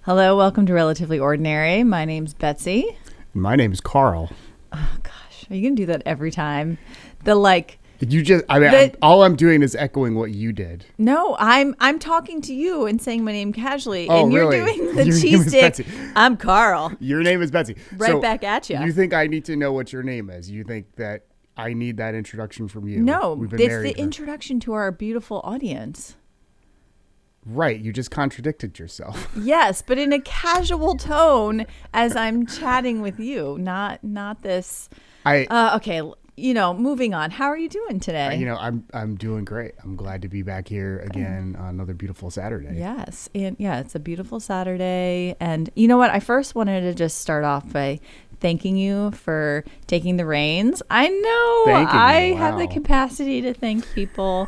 Hello, welcome to Relatively Ordinary. My name's Betsy. My name is Karl. Oh gosh, are you gonna do that every time? All I'm doing is echoing what you did. No, I'm talking to you and saying my name casually, Oh, and you're really? doing the Your name cheese is stick. Betsy. I'm Karl. Your name is Betsy. Right back at you. You think I need to know what your name is? You think that I need that introduction from you? No, We've been it's married the introduction to our beautiful audience. Right, you just contradicted yourself. Yes, but in a casual tone as I'm chatting with you, not this. Okay, moving on. How are you doing today? I'm doing great. I'm glad to be back here again on another beautiful Saturday. Yes, and it's a beautiful Saturday. And you know what? I first wanted to just start off by thanking you for taking the reins. I know I have the capacity to thank people.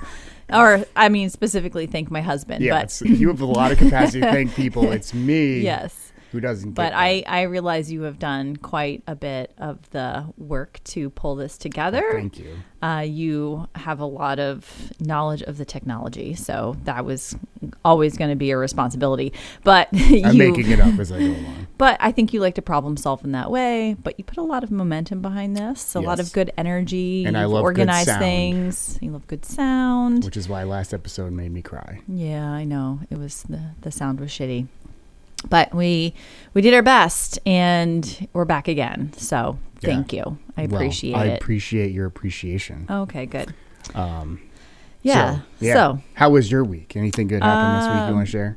Or, I mean, specifically thank my husband. Yeah, but you have a lot of capacity to thank people. It's me. Yes. Who doesn't. But I realize you have done quite a bit of the work to pull this together. Oh, thank you. You have a lot of knowledge of the technology, so that was always going to be a responsibility. But I'm making it up as I go along. But I think you like to problem solve in that way. But you put a lot of momentum behind this, a lot of good energy. And I love organize good sound. Things. You love good sound, which is why last episode made me cry. Yeah, I know. It was the sound was shitty. But we did our best, and we're back again. So thank you. I appreciate it. I appreciate your appreciation. Okay, good. So how was your week? Anything good happened this week you want to share?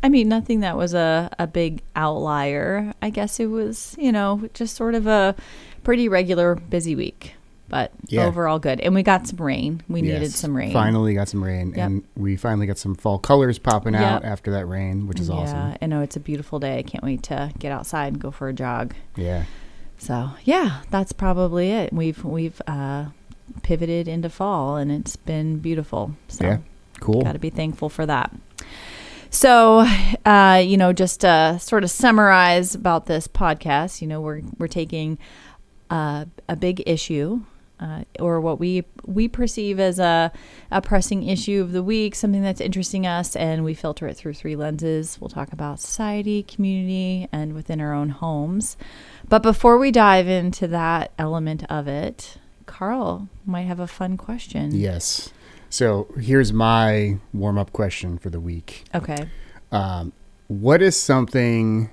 I mean, nothing that was a big outlier. I guess it was, just sort of a pretty regular busy week. But overall good. And we got some rain. We needed some rain. Finally got some rain. Yep. And we finally got some fall colors popping out after that rain, which is awesome. Yeah, I know. It's a beautiful day. I can't wait to get outside and go for a jog. Yeah. So, that's probably it. We've pivoted into fall, and it's been beautiful. So, cool. Got to be thankful for that. So, just to sort of summarize about this podcast, we're taking a big issue, or what we perceive as a pressing issue of the week, something that's interesting us, and we filter it through three lenses. We'll talk about society, community, and within our own homes. But before we dive into that element of it, Karl might have a fun question. Yes. So here's my warm-up question for the week. Okay. What is something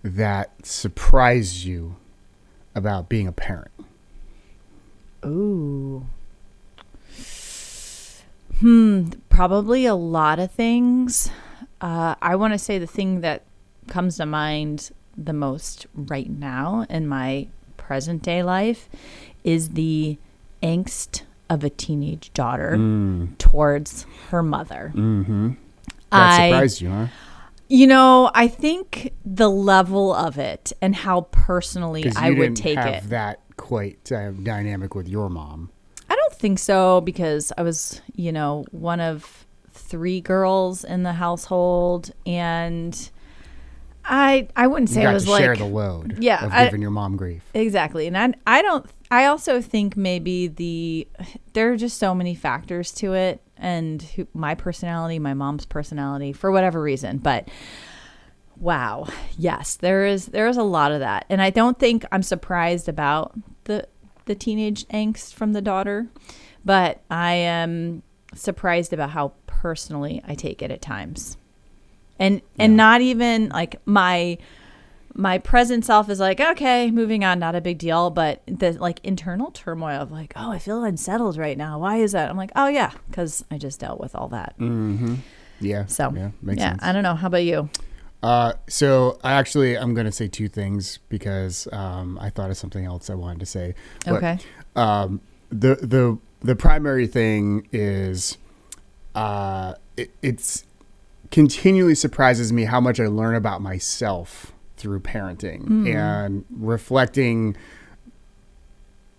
that surprised you about being a parent? Ooh. Probably a lot of things. I want to say the thing that comes to mind the most right now in my present day life is the angst of a teenage daughter towards her mother. Mm-hmm. That surprised you, huh? I think the level of it and how personally I would take it. You didn't have that quite dynamic with your mom. I don't think so, because I was, one of three girls in the household, and I wouldn't say it was like share the load. Yeah, of giving your mom grief. Exactly, and I also think maybe there are just so many factors to it, and my personality, my mom's personality, for whatever reason, but. Wow. Yes, there is a lot of that. And I don't think I'm surprised about the teenage angst from the daughter, but I am surprised about how personally I take it at times. And not even like my present self is like, okay, moving on, not a big deal, but the like internal turmoil of like, oh, I feel unsettled right now. Why is that? I'm like, oh yeah, cuz I just dealt with all that. Mhm. Yeah. So, makes sense. I don't know. How about you? So I'm going to say two things because I thought of something else I wanted to say. But, okay. The primary thing is it's continually surprises me how much I learn about myself through parenting and reflecting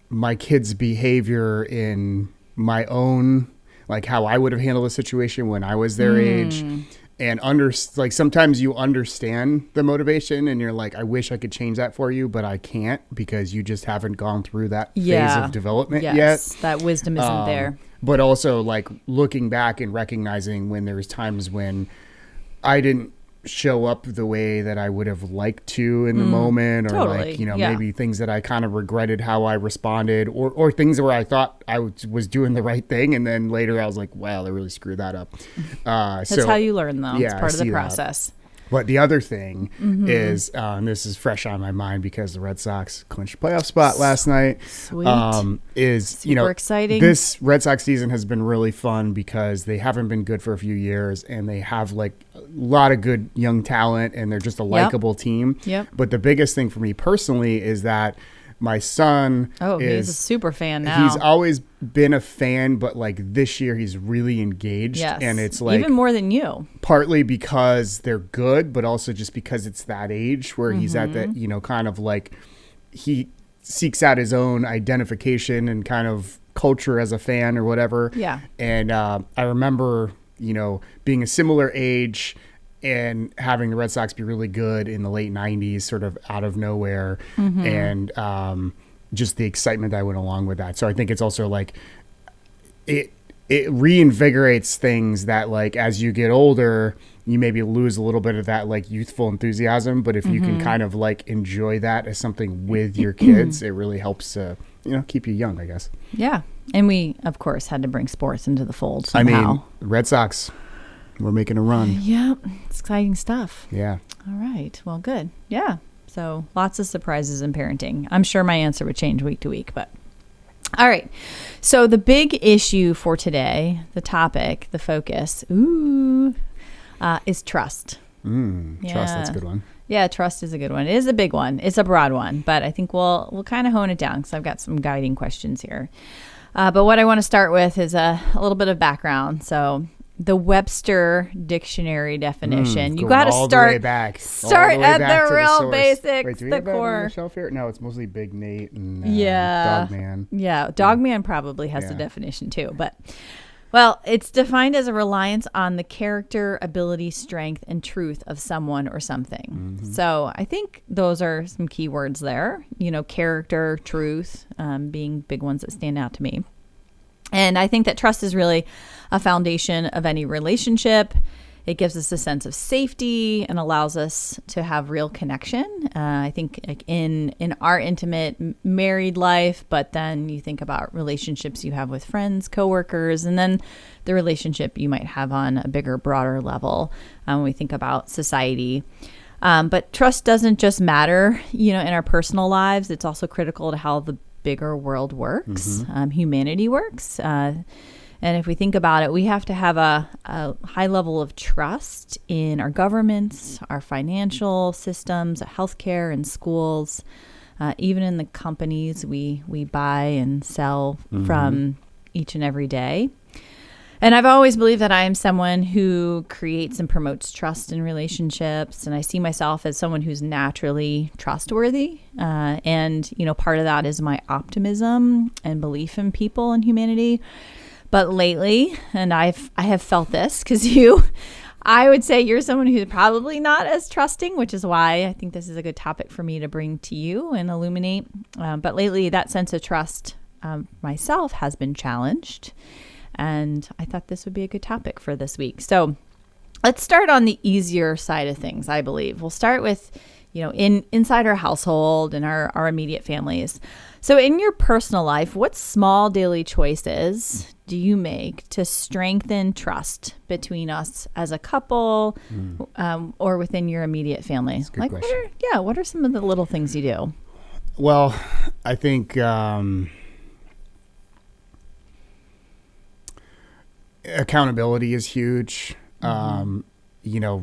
my kids' behavior in my own, like how I would have handled a situation when I was their age. And sometimes you understand the motivation and you're like, I wish I could change that for you, but I can't because you just haven't gone through that phase of development yet. That wisdom isn't there. But also like looking back and recognizing when there's times when I didn't show up the way that I would have liked to in the moment, or totally. like, you know, Yeah. maybe things that I kind of regretted how I responded, or things where I thought I was doing the right thing. And then later I was like, wow, I really screwed that up. That's how you learn, though. It's yeah, part I of the see that. process. But the other thing is, and this is fresh on my mind because the Red Sox clinched a playoff spot last night. Sweet. Is, Super exciting. This Red Sox season has been really fun because they haven't been good for a few years, and they have like a lot of good young talent, and they're just a likable team. Yep. But the biggest thing for me personally is that my son he's a super fan now. He's always been a fan, but like this year he's really engaged. Yes. And it's like even more than you. Partly because they're good, but also just because it's that age where he's at that, you know, kind of like he seeks out his own identification and kind of culture as a fan or whatever. Yeah. And I remember, you know, being a similar age and having the Red Sox be really good in the late 90s, sort of out of nowhere. And just the excitement that went along with that. So I think it's also like it reinvigorates things that, like, as you get older, you maybe lose a little bit of that like youthful enthusiasm. But if you can kind of like enjoy that as something with your kids, it really helps to, you know, keep you young, I guess. Yeah. And we, of course, had to bring sports into the fold I somehow. mean, the Red Sox, we're making a run. Yeah. It's exciting stuff. Yeah. All right. Well, good. Yeah. So lots of surprises in parenting. I'm sure my answer would change week to week, but all right. So the big issue for today, the topic, the focus, is trust. Trust, that's a good one. Yeah, trust is a good one. It is a big one. It's a broad one, but I think we'll kind of hone it down because I've got some guiding questions here. But what I want to start with is a little bit of background. So the Webster dictionary definition. You got to start way back. Start at the real source. basics, Wait, do we the have that on core. the shelf here? No, it's mostly Big Nate and Dogman. Yeah, Dogman probably has the definition too, but well, it's defined as a reliance on the character, ability, strength, and truth of someone or something. So I think those are some key words there. You know, character, truth, being big ones that stand out to me. And I think that trust is really a foundation of any relationship. It gives us a sense of safety and allows us to have real connection. I think like in our intimate married life, but then you think about relationships you have with friends, coworkers, and then the relationship you might have on a bigger, broader level when we think about society. But trust doesn't just matter, you know, in our personal lives. It's also critical to how the bigger world works, humanity works. And if we think about it, we have to have a high level of trust in our governments, our financial systems, healthcare and schools, even in the companies we buy and sell from each and every day. And I've always believed that I am someone who creates and promotes trust in relationships. And I see myself as someone who's naturally trustworthy. And, you know, part of that is my optimism and belief in people and humanity. But lately, and I have felt this because I would say you're someone who's probably not as trusting, which is why I think this is a good topic for me to bring to you and illuminate. But lately, that sense of trust myself has been challenged. And I thought this would be a good topic for this week. So let's start on the easier side of things, I believe. We'll start with, you know, inside our household and our immediate families. So in your personal life, what small daily choices do you make to strengthen trust between us as a couple or within your immediate family? That's a good Like, question. what are some of the little things you do? Well, I think accountability is huge. You know,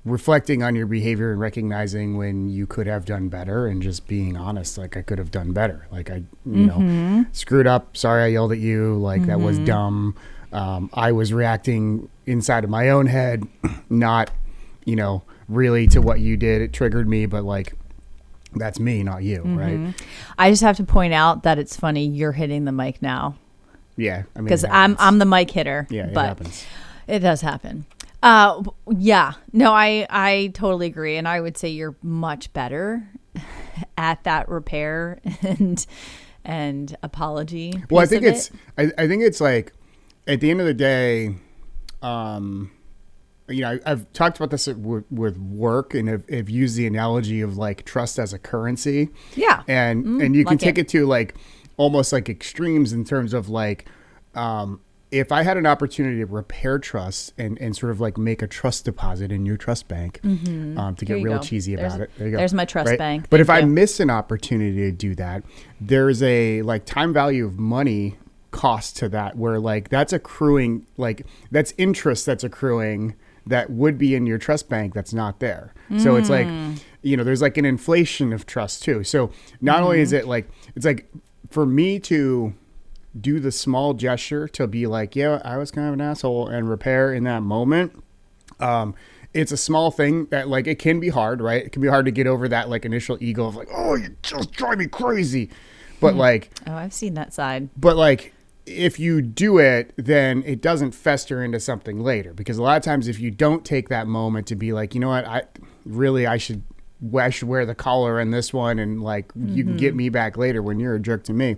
reflecting on your behavior and recognizing when you could have done better and just being honest. Like, I could have done better. Like, I, you know, screwed up. Sorry, I yelled at you. Like, that was dumb. I was reacting inside of my own head, not, you know, really to what you did. It triggered me, but like, that's me, not you. Right. I just have to point out that it's funny you're hitting the mic now. Yeah. I mean, because I'm the mic hitter. Yeah, it but happens. It does happen. Yeah, no, I totally agree. And I would say you're much better at that repair and apology. Well, I think it's like at the end of the day, I've talked about this with work, and I've used the analogy of like trust as a currency. Yeah. And you can like take it to like almost like extremes in terms of like, if I had an opportunity to repair trust and sort of like make a trust deposit in your trust bank, to get real cheesy about it. There you go. There's my trust bank. But if I miss an opportunity to do that, there's a like time value of money cost to that, where like that's accruing, like that's interest that's accruing that would be in your trust bank that's not there. So it's like, there's like an inflation of trust too. So not only is it like, it's like for me to do the small gesture to be like, yeah, I was kind of an asshole, and repair in that moment. It's a small thing that like, it can be hard, right? It can be hard to get over that like initial ego of like, oh, you just drive me crazy. But like, oh, I've seen that side. But like, if you do it, then it doesn't fester into something later, because a lot of times if you don't take that moment to be like, you know what, I should wear the collar in this one, and like you can get me back later when you're a jerk to me.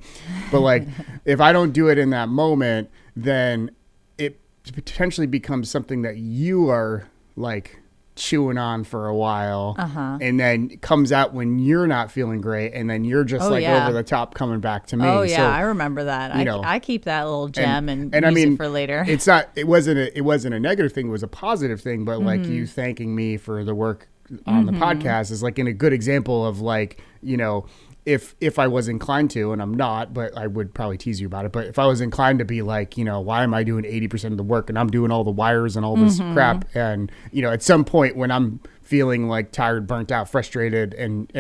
But like, if I don't do it in that moment, then it potentially becomes something that you are like chewing on for a while, and then it comes out when you're not feeling great, and then you're just over the top coming back to me. Oh yeah, so, I remember that. I keep that little gem and use it for later. It wasn't a negative thing, it was a positive thing, but like you thanking me for the work on the podcast is like in a good example of like, if I was inclined to, and I'm not, but I would probably tease you about it, but if I was inclined to be like, why am I doing 80% of the work and I'm doing all the wires and all this crap, and at some point when I'm feeling like tired, burnt out, frustrated, and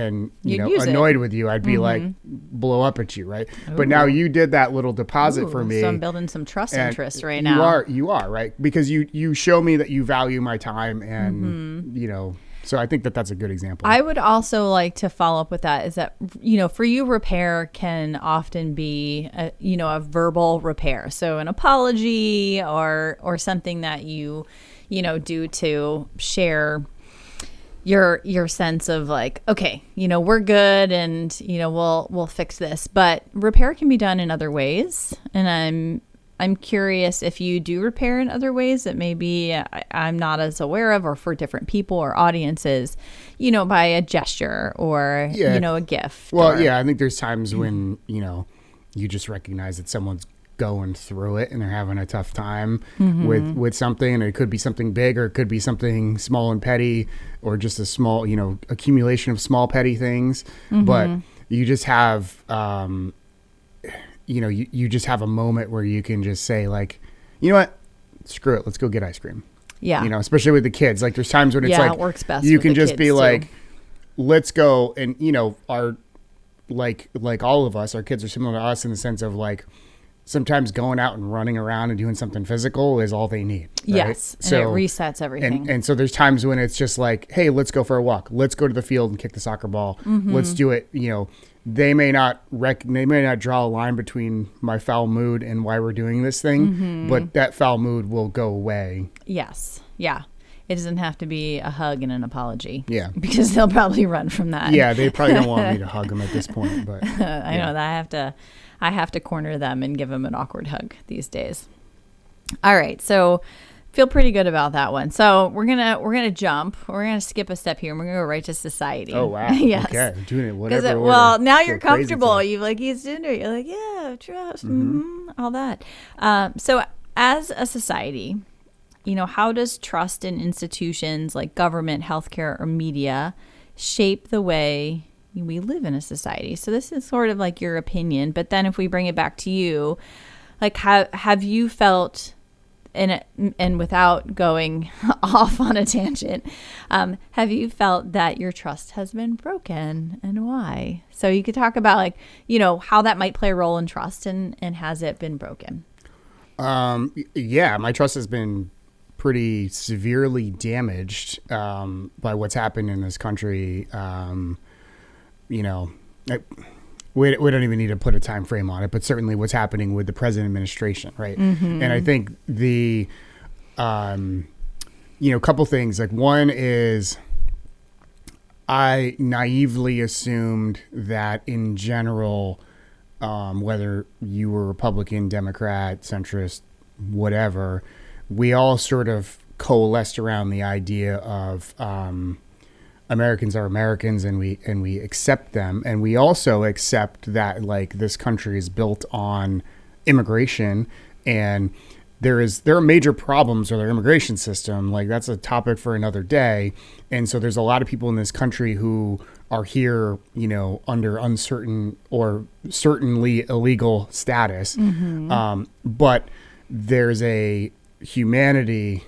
annoyed with you, I'd be like, blow up at you, right? Ooh. But now you did that little deposit for me. So I'm building some trust interest right now. You are, right? Because you show me that you value my time, and so I think that that's a good example. I would also like to follow up with that is that, for you, repair can often be, a verbal repair. So an apology or something that you do to share your sense of like, okay, we're good, and, we'll fix this. But repair can be done in other ways. And I'm curious if you do repair in other ways that maybe I'm not as aware of, or for different people or audiences, by a gesture or, a gift. Well, I think there's times when, you just recognize that someone's going through it and they're having a tough time with something. And it could be something big, or it could be something small and petty, or just a small, accumulation of small petty things. But you just have, you just have a moment where you can just say like, you know what, screw it, let's go get ice cream. Yeah. Especially with the kids. Like there's times when it's like, it works best you can just be like, let's go. And, our, like all of us, our kids are similar to us in the sense of like, sometimes going out and running around and doing something physical is all they need. Right? Yes. And so it resets everything. And so there's times when it's just like, hey, let's go for a walk. Let's go to the field and kick the soccer ball. Let's do it. They may not draw a line between my foul mood and why we're doing this thing, but that foul mood will go away. Yes. Yeah. It doesn't have to be a hug and an apology. Yeah. Because they'll probably run from that. Yeah. They probably don't want me to hug them at this point, but I know that I have to corner them and give them an awkward hug these days. All right. So feel pretty good about that one. So we're gonna jump. We're gonna skip a step here, and we're gonna go right to society. Oh wow! Yes. Okay, we're doing it whatever. Well, now you're comfortable. You've like eased into it. You're like, yeah, trust, all that. So as a society, how does trust in institutions like government, healthcare, or media shape the way we live in a society? So this is sort of like your opinion, but then if we bring it back to you, like have you felt, and without going off on a tangent, have you felt that your trust has been broken, and why? So you could talk about like, how that might play a role in trust, and has it been broken? Yeah, my trust has been pretty severely damaged by what's happened in this country. We don't even need to put a time frame on it, but certainly what's happening with the present administration, right? And I think the, couple things. Like one is, I naively assumed that in general, whether you were Republican, Democrat, centrist, whatever, we all sort of coalesced around the idea of Americans are Americans, and we accept them, and we also accept that like this country is built on immigration, and there are major problems with our immigration system. Like that's a topic for another day. And so there's a lot of people in this country who are here, under uncertain or certainly illegal status. But there's a humanity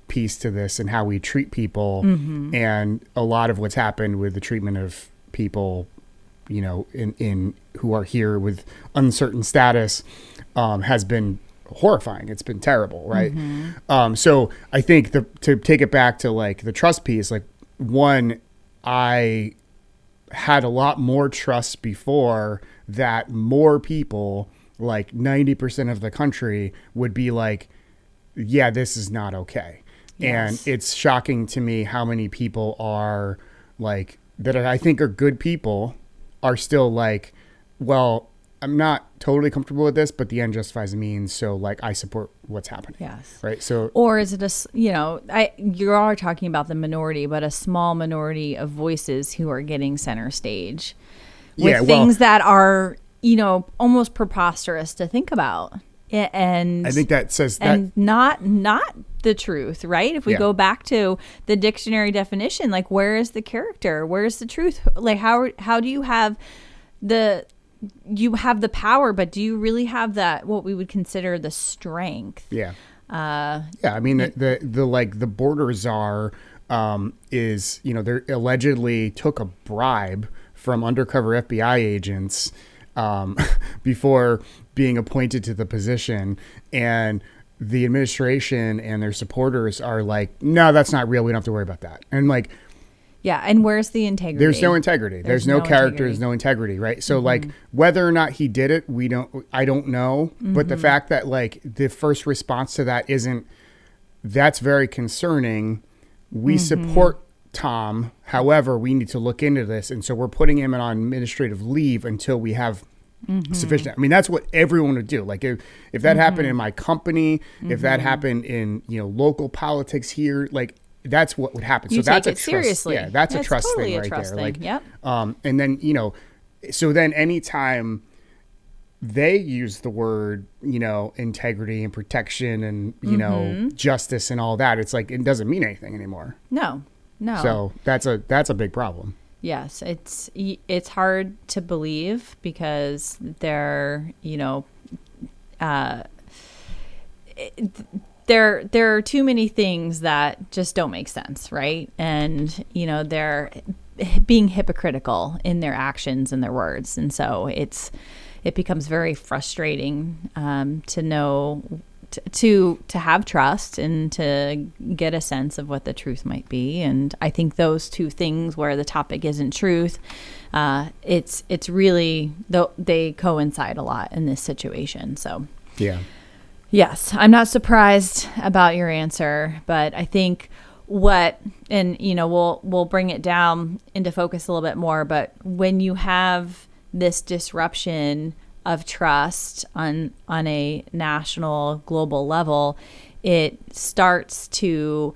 piece to this and how we treat people. And a lot of what's happened with the treatment of people, in who are here with uncertain status, has been horrifying. It's been terrible, right? So I think to take it back to like the trust piece, like one, I had a lot more trust before that more people, like 90% of the country, would be like, yeah, this is not okay. And it's shocking to me how many people are like, that I think are good people, are still like, well, I'm not totally comfortable with this, but the end justifies the means. So like, I support what's happening. Yes. Right. So, or is it you are talking about the minority, but a small minority of voices who are getting center stage with things that are, almost preposterous to think about. And I think that says that, and not the truth, right? If we go back to the dictionary definition, like where is the character? Where's the truth? Like how do you have you have the power, but do you really have that, what we would consider the strength? I mean, the border czar is, they allegedly took a bribe from undercover FBI agents before being appointed to the position, and the administration and their supporters are like, no, that's not real. We don't have to worry about that. And like, yeah. And where's the integrity? There's no integrity. There's no character. There's no integrity. Right. So like whether or not he did it, I don't know. But the fact that like the first response to that that's very concerning. We support Tom. However, we need to look into this. And so we're putting him on administrative leave until we have sufficient. I mean, that's what everyone would do. Like if that happened in my company, if that happened in, local politics here, like, that's what would happen. So that's a trust. Seriously. Yeah, that's a trust totally thing right trust there. Thing. Like, and then so then anytime they use the word, integrity and protection and justice and all that, it's like it doesn't mean anything anymore. No. So that's a big problem. Yes, it's hard to believe because they're there are too many things that just don't make sense, right? And, they're being hypocritical in their actions and their words. And so it becomes very frustrating to know, to have trust and to get a sense of what the truth might be. And I think those two things where the topic isn't truth, it's really, they coincide a lot in this situation. So, yeah. Yes, I'm not surprised about your answer, but I think we'll bring it down into focus a little bit more, but when you have this disruption of trust on a national, global level, it starts to,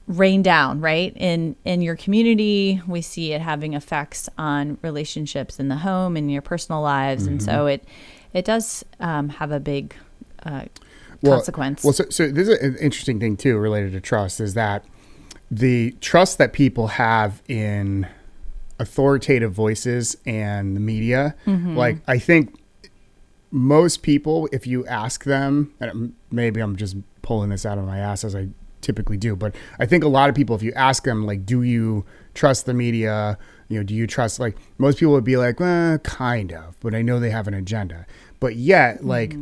rain down, right? In your community, we see it having effects on relationships in the home and your personal lives. And so it does have a big consequence. Well, so this is an interesting thing too related to trust, is that the trust that people have in authoritative voices and the media, like I think most people, if you ask them, and maybe I'm just pulling this out of my ass as I typically do, but I think a lot of people, if you ask them, like, do you trust the media? Do you trust, like, most people would be like, kind of, but I know they have an agenda. But yet, like,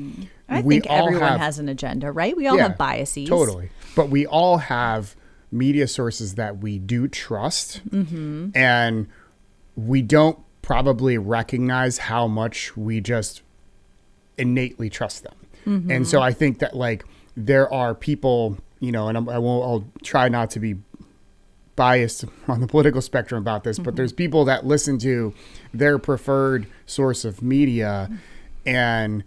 I think everyone has an agenda, right? We all have biases. Totally. But we all have media sources that we do trust, and we don't probably recognize how much we just innately trust them. And so I think that, like, there are people, and I'll try not to be biased on the political spectrum about this, but there's people that listen to their preferred source of media, and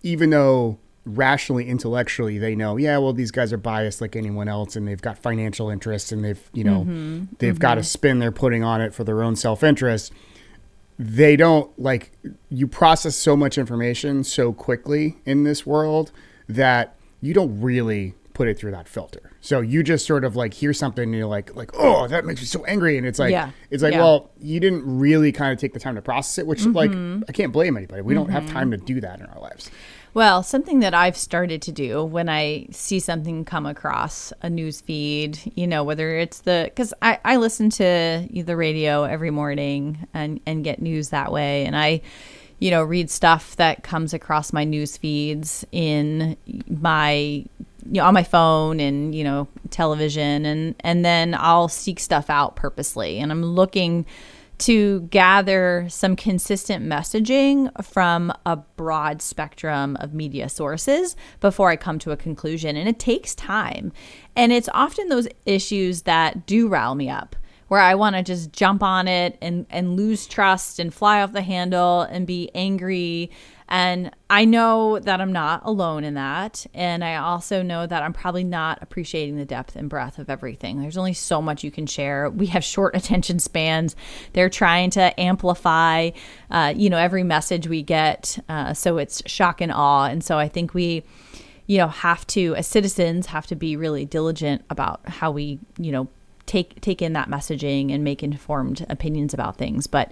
even though rationally, intellectually, they know, yeah, well, these guys are biased like anyone else, and they've got financial interests, and they've got a spin they're putting on it for their own self-interest. They don't, like, you process so much information so quickly in this world that you don't really put it through that filter. So you just sort of like hear something and you're like, oh, that makes me so angry. And it's like, well, you didn't really kind of take the time to process it, which like, I can't blame anybody. We don't have time to do that in our lives. Well, something that I've started to do when I see something come across a news feed, whether it's because I listen to the radio every morning and get news that way. And I, read stuff that comes across my news feeds in my, on my phone and, television. And then I'll seek stuff out purposely. And I'm looking to gather some consistent messaging from a broad spectrum of media sources before I come to a conclusion. And it takes time. And it's often those issues that do rile me up, where I want to just jump on it and lose trust and fly off the handle and be angry. And I know that I'm not alone in that. And I also know that I'm probably not appreciating the depth and breadth of everything. There's only so much you can share. We have short attention spans. They're trying to amplify, every message we get. So it's shock and awe. And so I think we, have to, as citizens, have to be really diligent about how we, take in that messaging and make informed opinions about things. But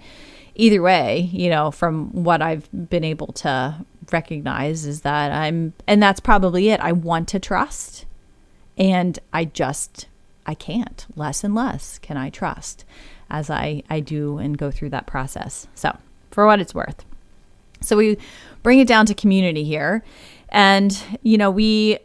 either way, from what I've been able to recognize is that and that's probably it. I want to trust, and I can't. Less and less can I trust as I do and go through that process. So for what it's worth. So we bring it down to community here. And, we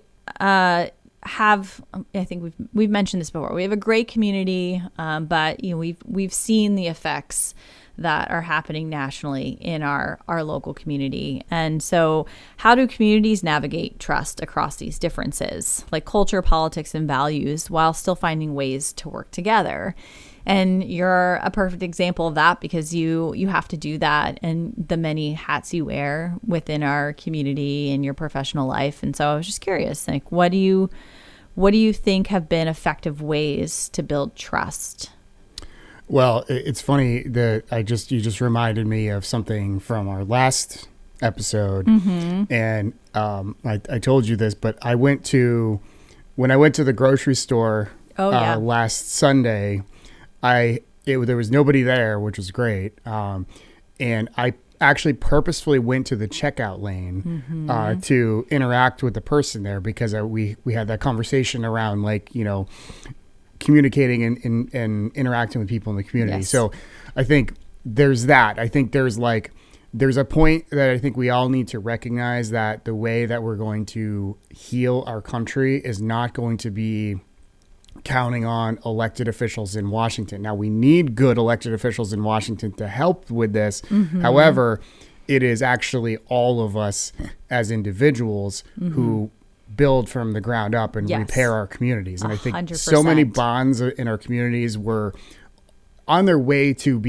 have, I think we've mentioned this before. We have a great community, but we've seen the effects that are happening nationally in our local community. And so how do communities navigate trust across these differences, like culture, politics, and values, while still finding ways to work together? And you're a perfect example of that, because you have to do that and the many hats you wear within our community and your professional life. And so I was just curious, like, what do you think have been effective ways to build trust? Well, it's funny that you just reminded me of something from our last episode. And I told you this, but when I went to the grocery store last Sunday, there was nobody there, which was great. And I actually purposefully went to the checkout lane to interact with the person there, because we had that conversation around, like, communicating and interacting with people in the community. Yes. So I think there's that. I think there's a point that I think we all need to recognize, that the way that we're going to heal our country is not going to be counting on elected officials in Washington. Now, we need good elected officials in Washington to help with this. However, it is actually all of us as individuals who build from the ground up and repair our communities. And 100%. I think so many bonds in our communities were on their way to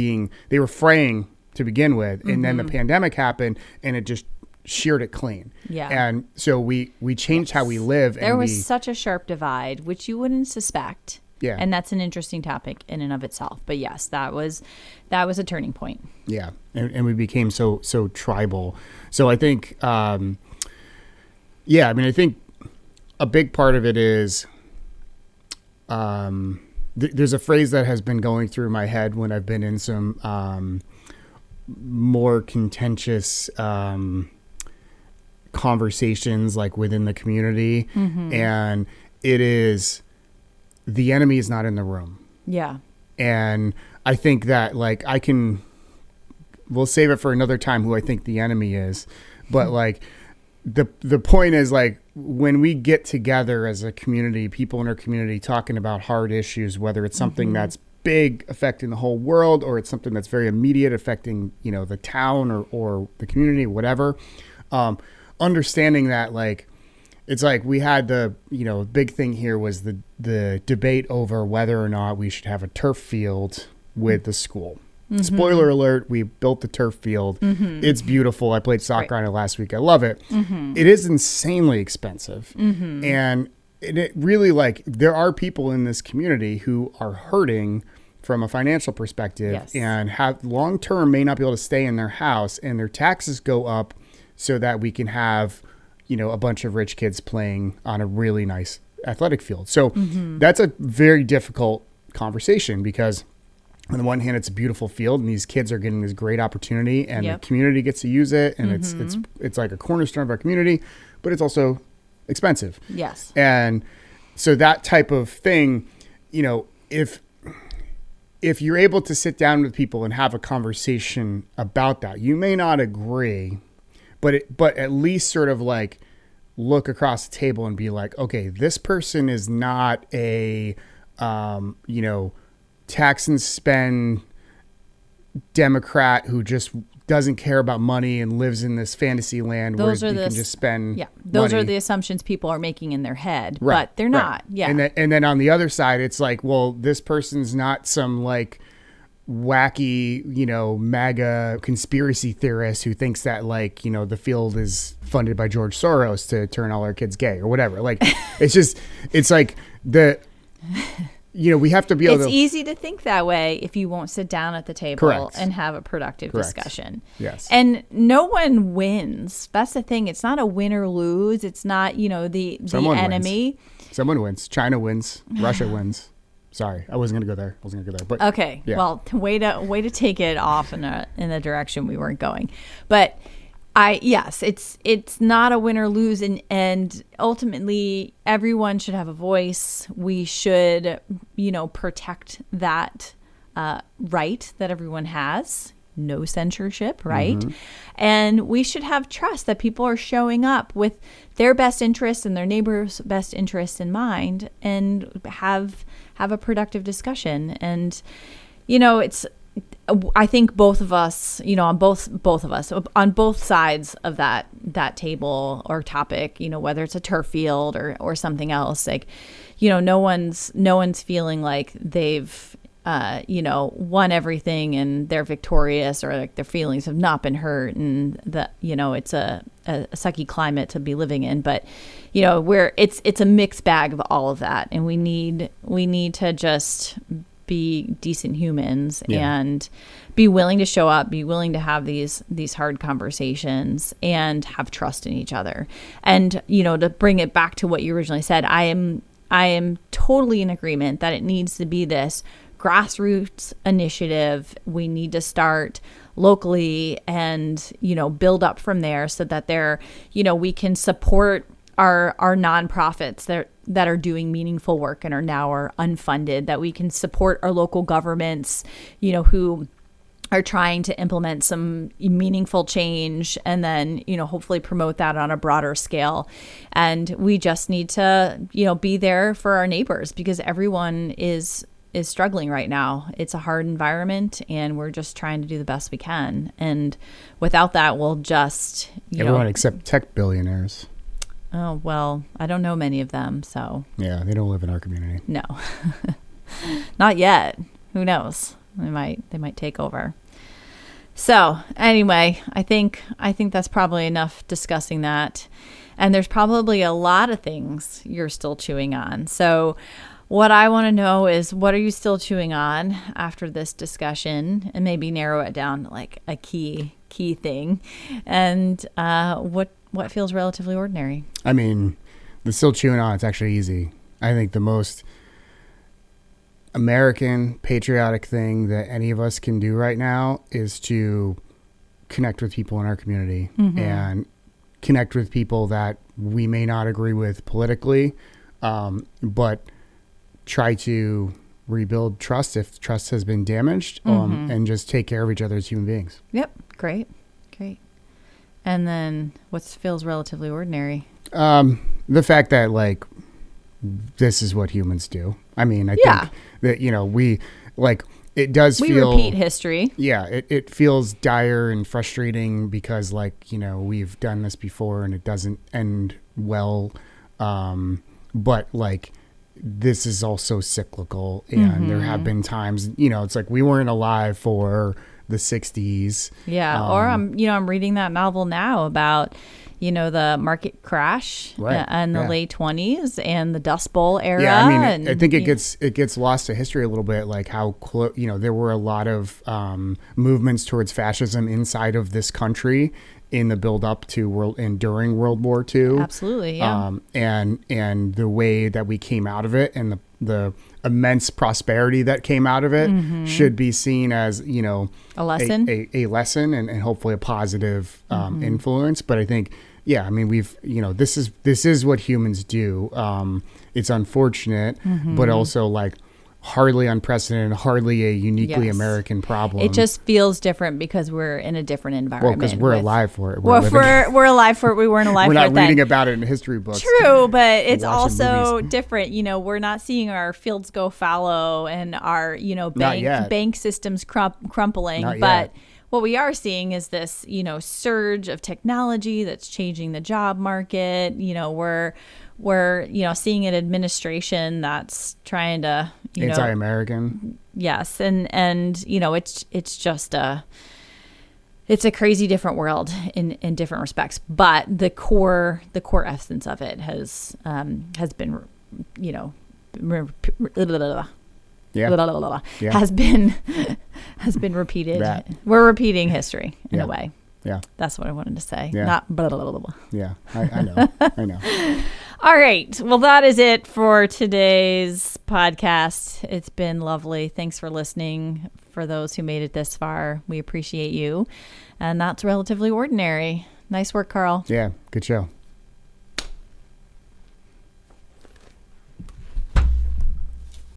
they were fraying to begin with. And then the pandemic happened and it just sheared it clean. Yeah. And so we changed how we live. There was such a sharp divide, which you wouldn't suspect. Yeah. And that's an interesting topic in and of itself. But yes, that was a turning point. Yeah. And we became so tribal. So I think, I think a big part of it is, there's a phrase that has been going through my head when I've been in some more contentious conversations, like within the community. And it is, the enemy is not in the room. Yeah. And I think that, like, we'll save it for another time who I think the enemy is. But like, the point is, like, when we get together as a community, people in our community talking about hard issues, whether it's something that's big affecting the whole world, or it's something that's very immediate affecting, the town or the community, whatever, understanding that, like, it's like we had the, big thing here was the debate over whether or not we should have a turf field with the school. Spoiler alert, we built the turf field. It's beautiful. I played soccer on it last week. I love it. It is insanely expensive. And it really, like, there are people in this community who are hurting from a financial perspective and have long-term may not be able to stay in their house, and their taxes go up so that we can have, you know, a bunch of rich kids playing on a really nice athletic field. So that's a very difficult conversation, because on the one hand, it's a beautiful field and these kids are getting this great opportunity, and the community gets to use it, and it's like a cornerstone of our community, but it's also expensive. Yes. And so that type of thing, you know, if you're able to sit down with people and have a conversation about that, you may not agree, but at least sort of like look across the table and be like, okay, this person is not a, you know, tax and spend Democrat who just doesn't care about money and lives in this fantasy land where you can just spend those money. are the assumptions people are making in their head, but they're not. And then on the other side, it's like, well, this person's not some like wacky, you know, MAGA conspiracy theorist who thinks that, like, you know, the field is funded by George Soros to turn all our kids gay or whatever. Like, it's like you know, we have to be able to... It's easy to think that way if you won't sit down at the table and have a productive discussion. Yes. And no one wins. That's the thing. It's not a win or lose. It's not, you know, the enemy. Someone wins. China wins. Russia wins. Sorry, I wasn't going to go there. But okay. Yeah. Well, way to take it off in the direction we weren't going. But it's not a win or lose, and ultimately everyone should have a voice. We should, you know, protect that right that everyone has. No censorship, right? And we should have trust that people are showing up with their best interests and their neighbor's best interests in mind, and have a productive discussion. And, you know, I think both of us, you know, on both of us, on both sides of that table or topic, you know, whether it's a turf field or something else, like, you know, no one's feeling like they've, you know, won everything and they're victorious, or like their feelings have not been hurt, and that, you know, it's a sucky climate to be living in. But, you know, it's a mixed bag of all of that, and we need to just be decent humans and be willing to show up, be willing to have these hard conversations, and have trust in each other. And, you know, to bring it back to what you originally said, I am totally in agreement that it needs to be this grassroots initiative. We need to start locally and, you know, build up from there, so that you know, we can support our nonprofits that are doing meaningful work and are unfunded, that we can support our local governments, you know, who are trying to implement some meaningful change, and then, you know, hopefully promote that on a broader scale. And we just need to, you know, be there for our neighbors, because everyone is struggling right now. It's a hard environment, and we're just trying to do the best we can. And without that, we'll just, everyone except tech billionaires. Oh, well, I don't know many of them, so. Yeah, they don't live in our community. No. Not yet. Who knows? They might take over. So, anyway, I think that's probably enough discussing that. And there's probably a lot of things you're still chewing on. So, what I want to know is, what are you still chewing on after this discussion, and maybe narrow it down to like a key thing, and what feels relatively ordinary? I mean, the still chewing on, it's actually easy. I think the most American patriotic thing that any of us can do right now is to connect with people in our community, and connect with people that we may not agree with politically, but try to rebuild trust if trust has been damaged, and just take care of each other as human beings. Yep. Great. And then what feels relatively ordinary? The fact that, like, this is what humans do. I mean, I think that, you know, we, like, it does feel... We repeat history. Yeah, it feels dire and frustrating because, like, you know, we've done this before and it doesn't end well. But, like, this is also cyclical, and there have been times, it's like we weren't alive for the 60s. Yeah. Or I'm reading that novel now about, the market crash in the late 20s and the Dust Bowl era. Yeah, I mean, I think it gets lost to history a little bit, like how there were a lot of movements towards fascism inside of this country in the build up to during World War II. Absolutely, yeah. And the way that we came out of it, and the immense prosperity that came out of it should be seen as, a lesson, a lesson, and hopefully a positive influence. But I think, I mean, this is what humans do. It's unfortunate, but also like hardly unprecedented, hardly a uniquely American problem. It just feels different because we're in a different environment. Well, because we're alive for it. We're alive for it. We weren't alive for it then. We're not reading about it in history books. True, but it's also different. We're not seeing our fields go fallow and our, bank systems crumpling. Not but yet. What we are seeing is this, surge of technology that's changing the job market. We're seeing an administration that's trying to anti-American. Yes, and it's just it's a crazy different world in different respects, but the core essence of it has been has been repeated. We're repeating history in a way. Yeah, that's what I wanted to say. Yeah. Not blah, blah, blah, blah. Yeah, I know. I know. All right. Well, that is it for today's podcast. It's been lovely. Thanks for listening. For those who made it this far, we appreciate you. And that's Relatively Ordinary. Nice work, Karl. Yeah, good show.